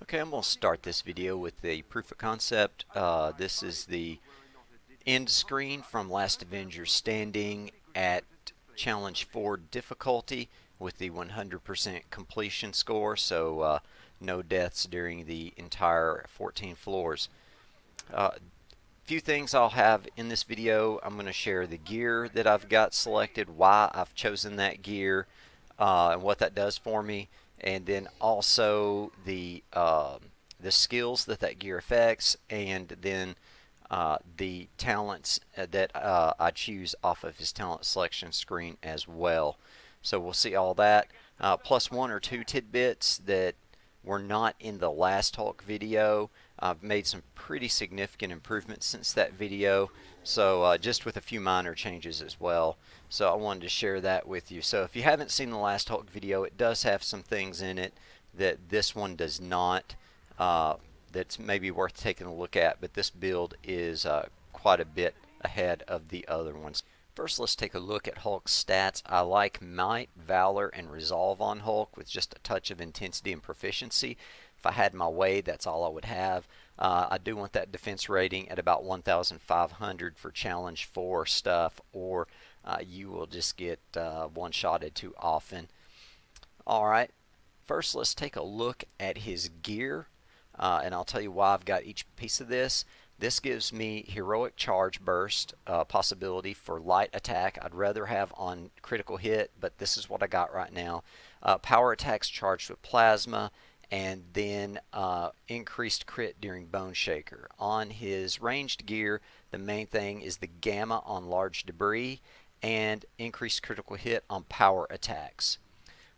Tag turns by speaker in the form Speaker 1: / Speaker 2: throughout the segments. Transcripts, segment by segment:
Speaker 1: Okay, I'm going to start this video with a proof of concept. This is the end screen from Last Avengers standing at Challenge 4 difficulty with the 100% completion score, so no deaths during the entire 14 floors. Few things I'll have in this video. I'm going to share the gear that I've got selected, why I've chosen that gear, and what that does for me, and then also the skills that gear affects, and then the talents that I choose off of his talent selection screen as well. So we'll see all that, plus one or two tidbits that were not in the last Hulk video. I've made some pretty significant improvements since that video, so just with a few minor changes as well. So I wanted to share that with you. So if you haven't seen the last Hulk video, it does have some things in it that this one does not. That's maybe worth taking a look at, but this build is quite a bit ahead of the other ones. First, let's take a look at Hulk's stats. I like Might, Valor, and Resolve on Hulk with just a touch of intensity and proficiency. If I had my way, that's all I would have. I do want that defense rating at about 1,500 for Challenge 4 stuff, or you will just get one-shotted too often. Alright, first let's take a look at his gear, and I'll tell you why I've got each piece of this. This gives me heroic charge burst possibility for light attack. I'd rather have on critical hit, but this is what I got right now. Power attacks charged with plasma, and then increased crit during boneshaker. On his ranged gear, the main thing is the gamma on large debris and increased critical hit on power attacks.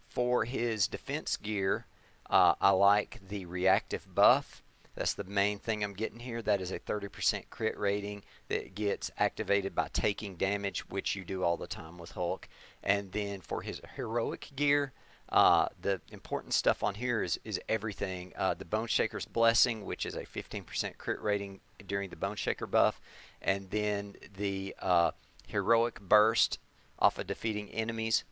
Speaker 1: For his defense gear, I like the reactive buff. That's the main thing I'm getting here. That is a 30% crit rating that gets activated by taking damage, which you do all the time with Hulk. And then for his heroic gear, the important stuff on here is everything. The Boneshaker's Blessing, which is a 15% crit rating during the Boneshaker buff. And then the Heroic Burst off of defeating enemies.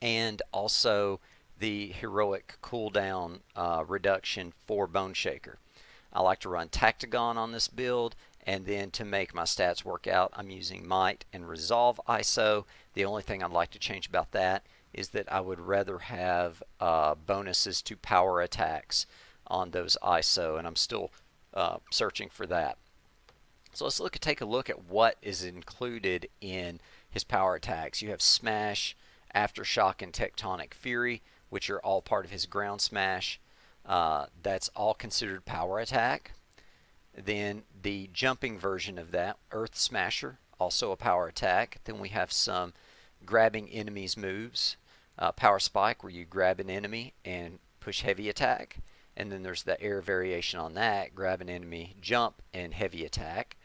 Speaker 1: And also the heroic cooldown reduction for Boneshaker. I like to run Tactagon on this build, and then to make my stats work out, I'm using Might and Resolve ISO. The only thing I'd like to change about that is that I would rather have bonuses to power attacks on those ISO, and I'm still searching for that. So let's take a look at what is included in his power attacks. You have Smash, Aftershock, and Tectonic Fury, which are all part of his ground smash. That's all considered power attack. Then the jumping version of that, Earth Smasher, also a power attack. Then we have some grabbing enemies moves. Power Spike, where you grab an enemy and push heavy attack. And then there's the air variation on that, grab an enemy, jump, and heavy attack.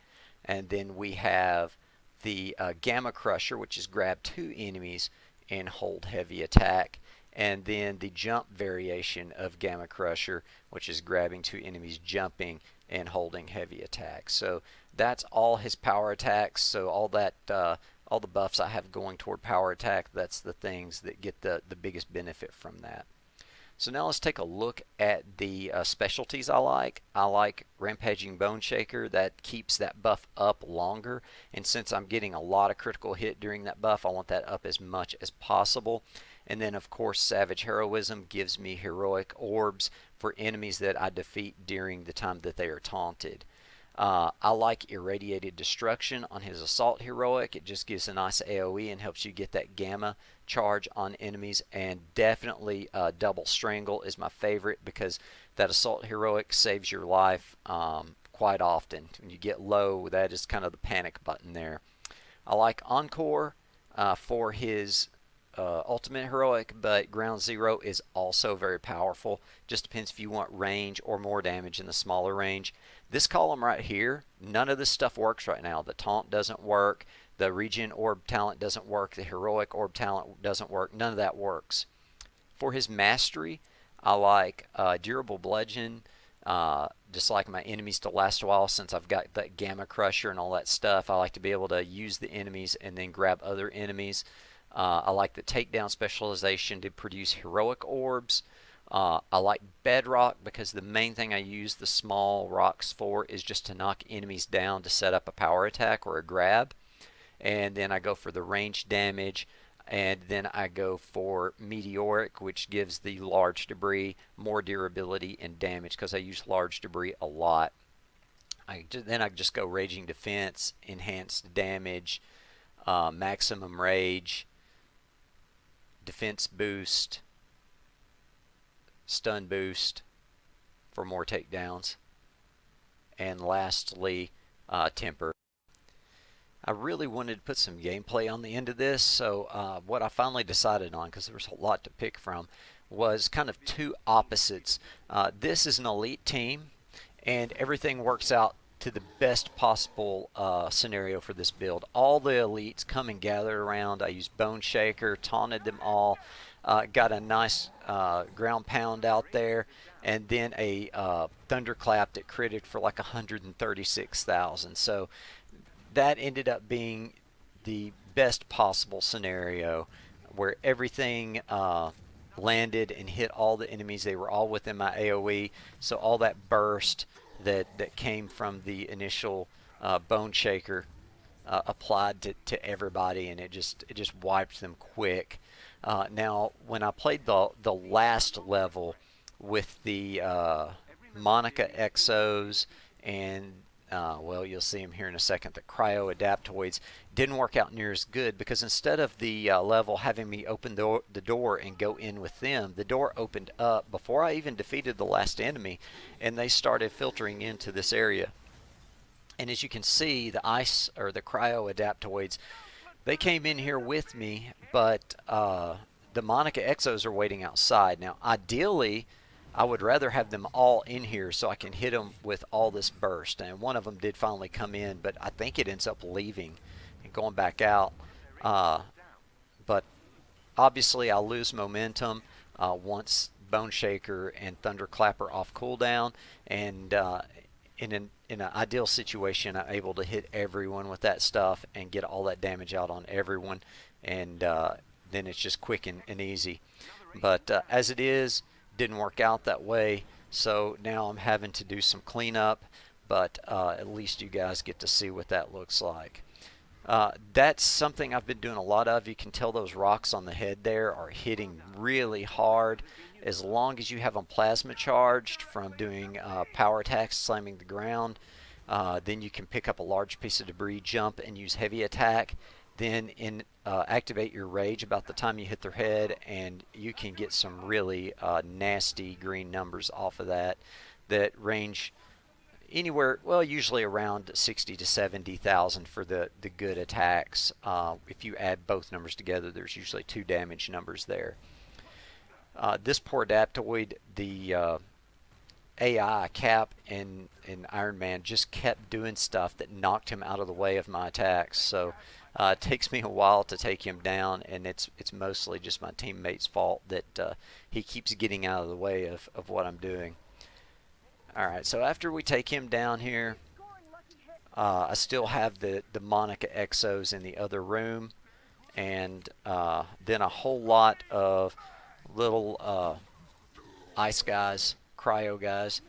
Speaker 1: And then we have the Gamma Crusher, which is grab two enemies and hold heavy attack. And then the jump variation of Gamma Crusher, which is grabbing two enemies, jumping, and holding heavy attack. So that's all his power attacks. So all the buffs I have going toward power attack, that's the things that get the biggest benefit from that. So now let's take a look at the specialties I like. I like Rampaging Boneshaker. That keeps that buff up longer. And since I'm getting a lot of critical hit during that buff, I want that up as much as possible. And then, of course, Savage Heroism gives me heroic orbs for enemies that I defeat during the time that they are taunted. I like Irradiated Destruction on his Assault Heroic. It just gives a nice AoE and helps you get that gamma charge on enemies. And definitely Double Strangle is my favorite because that Assault Heroic saves your life quite often. When you get low, that is kind of the panic button there. I like Encore for his Ultimate Heroic, but Ground Zero is also very powerful. Just depends if you want range or more damage in the smaller range. This column right here, none of this stuff works right now. The Taunt doesn't work. The Regen Orb talent doesn't work. The Heroic Orb talent doesn't work. None of that works. For his Mastery, I like Durable Bludgeon. Just like my enemies to last a while, since I've got that Gamma Crusher and all that stuff, I like to be able to use the enemies and then grab other enemies. I like the Takedown specialization to produce heroic orbs. I like bedrock because the main thing I use the small rocks for is just to knock enemies down to set up a power attack or a grab. And then I go for the range damage, and then I go for meteoric, which gives the large debris more durability and damage because I use large debris a lot. Then I just go raging defense, enhanced damage, maximum rage, defense boost, stun boost for more takedowns, and lastly, temper. I really wanted to put some gameplay on the end of this, so what I finally decided on, because there was a lot to pick from, was kind of two opposites. This is an elite team, and everything works out to the best possible scenario for this build. All the elites come and gather around. I used boneshaker, taunted them all, got a nice ground pound out there, and then a thunderclap that critted for like 136,000. So that ended up being the best possible scenario where everything landed and hit all the enemies. They were all within my AoE, so all that burst that came from the initial bone shaker applied to everybody, and it just wiped them quick. Now, when I played the last level with the Monica Exos and well, you'll see them here in a second, the cryo adaptoids, didn't work out near as good because instead of the level having me open the door and go in with them, the door opened up before I even defeated the last enemy, and they started filtering into this area. And as you can see, the ice or the cryo adaptoids, they came in here with me, but the Monica Exos are waiting outside. Now, ideally, I would rather have them all in here so I can hit them with all this burst. And one of them did finally come in, but I think it ends up leaving and going back out. But obviously, I'll lose momentum once Bone Shaker and Thunderclap are off cooldown. And in an ideal situation, I'm able to hit everyone with that stuff and get all that damage out on everyone. And then it's just quick and easy. But as it is, didn't work out that way, so now I'm having to do some cleanup, but at least you guys get to see what that looks like. That's something I've been doing a lot of. You can tell those rocks on the head there are hitting really hard. As long as you have them plasma charged from doing power attacks, slamming the ground, then you can pick up a large piece of debris, jump, and use heavy attack. Then activate your rage about the time you hit their head, and you can get some really nasty green numbers off of that range anywhere, well, usually around 60 to 70,000 for the good attacks. If you add both numbers together, there's usually 2 damage numbers there. This poor adaptoid, the AI Cap and Iron Man just kept doing stuff that knocked him out of the way of my attacks. So it takes me a while to take him down, and it's mostly just my teammate's fault that he keeps getting out of the way of what I'm doing. Alright, so after we take him down here, I still have the Monica Exos in the other room, and then a whole lot of little ice guys, cryo guys.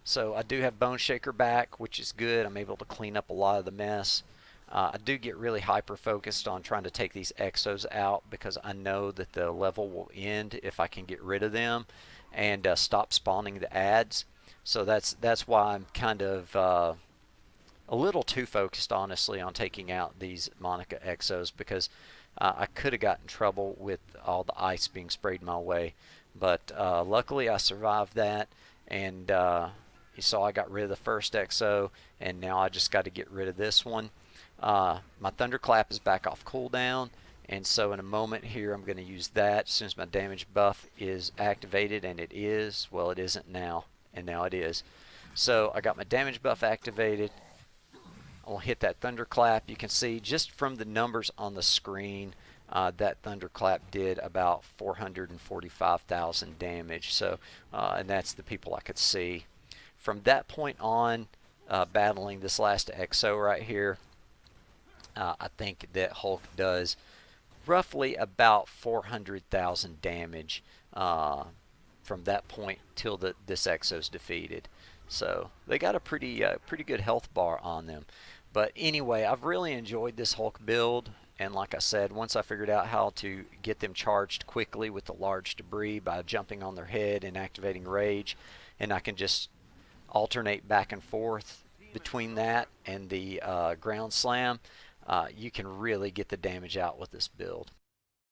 Speaker 1: So I do have Bone Shaker back, which is good. I'm able to clean up a lot of the mess. I do get really hyper focused on trying to take these Exos out because I know that the level will end if I can get rid of them and stop spawning the ads. So that's why I'm kind of a little too focused, honestly, on taking out these Monica Exos because I could have gotten in trouble with all the ice being sprayed my way. But luckily I survived that, and you saw I got rid of the first Exo, and now I just got to get rid of this one. My Thunderclap is back off cooldown, and so in a moment here I'm going to use that as soon as my damage buff is activated, and it is. Well, it isn't now, and now it is. So I got my damage buff activated. I'll hit that Thunderclap. You can see just from the numbers on the screen that Thunderclap did about 445,000 damage. So, and that's the people I could see. From that point on, battling this last Exo right here, I think that Hulk does roughly about 400,000 damage uh, from that point till this Exo's defeated. So they got a pretty good health bar on them. But anyway, I've really enjoyed this Hulk build. And like I said, once I figured out how to get them charged quickly with the large debris by jumping on their head and activating rage, and I can just alternate back and forth between that and the ground slam, you can really get the damage out with this build.